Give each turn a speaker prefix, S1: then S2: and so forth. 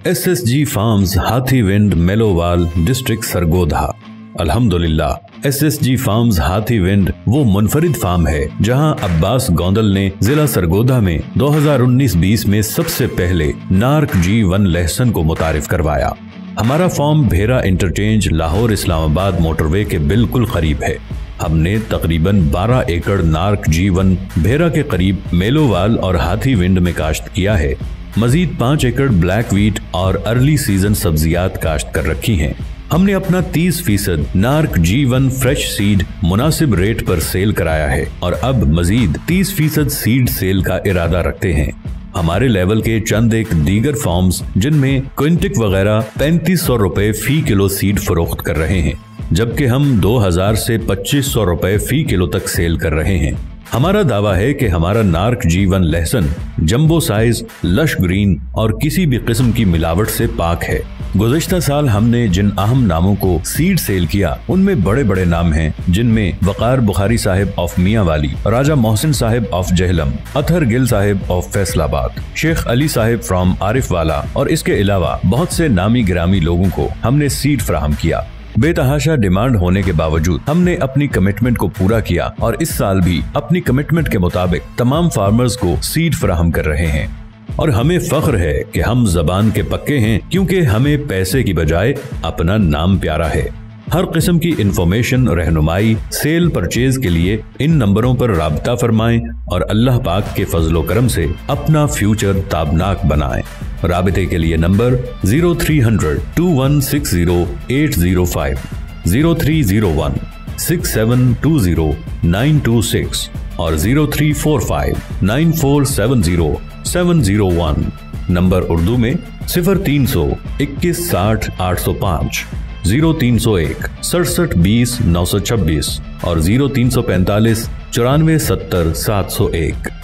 S1: SSG farms Hathiwind Melowal district Sargodha. अल्हम्दुलिल्लाह SSG farms हाथीविंड वो मुनफरिद farm है जहां अब्बास गोंदल ने जिला सरगोधा में 2019-20 में सबसे पहले नार्क G1 लहसन को मुतारिफ करवाया। हमारा फार्म भेरा इंटरचेंज लाहौर इस्लामाबाद मोटरवे के बिल्कुल करीब है। हमने तकरीबन 12 एकड़ नार्क G1 भेरा के करीब मेलोवाल और हाथीविंड में काश्त किया है। मजीद 5 एकड़ ब्लैक वीट और अर्ली सीजन सब्जियात काश्त कर रखी हैं। हमने अपना 30% नार्क G1 फ्रेश सीड मुनासिब रेट पर सेल कराया है और अब मजीद 30% सीड सेल का इरादा रखते हैं। हमारे लेवल के चंद एक दीगर फार्म्स जिनमें क्विंटिक वगैरह 3500 रुपए फी किलो सीड फरोख्त कर रहे हैं, जबकि हम 2000 से 2500 रुपए फी किलो तक सेल कर रहे हैं। हमारा दावा है कि हमारा नार्क G1 लहसन जंबो साइज, लश ग्रीन और किसी भी किस्म की मिलावट से पाक है। गुज़िश्ता साल हमने जिन अहम नामों को सीड सेल किया उनमें बड़े बड़े नाम हैं, जिनमें Waqar Bukhari Sahib of Mianwali, Raja Mohsin Sahib of Jhelum, Athar Gill Sahib of Faisalabad, Sheikh Ali Sahib from Arifwala और इसके अलावा बहुत से नामी गिरामी लोगों को हमने सीड फराहम किया। बेतहाशा डिमांड होने के बावजूद हमने अपनी कमिटमेंट को पूरा किया और इस साल भी अपनी कमिटमेंट के मुताबिक तमाम फार्मर्स को सीड फराहम कर रहे हैं और हमें फख्र है कि हम जबान के पक्के हैं, क्योंकि हमें पैसे की बजाय अपना नाम प्यारा है। हर किस्म की इंफॉर्मेशन, रहनुमाई, सेल परचेज के लिए इन नंबरों पर राब्ता फरमाएं और अल्लाह पाक के फजलो करम से अपना फ्यूचर ताबनाक बनाएं। राबिते के लिए नंबर 0300 2160 805, 0301 6720 926 और 0345 9470 701। नंबर उर्दू में 0300 21 60 805, 0301 67 20 926 और 0345 94 70 701।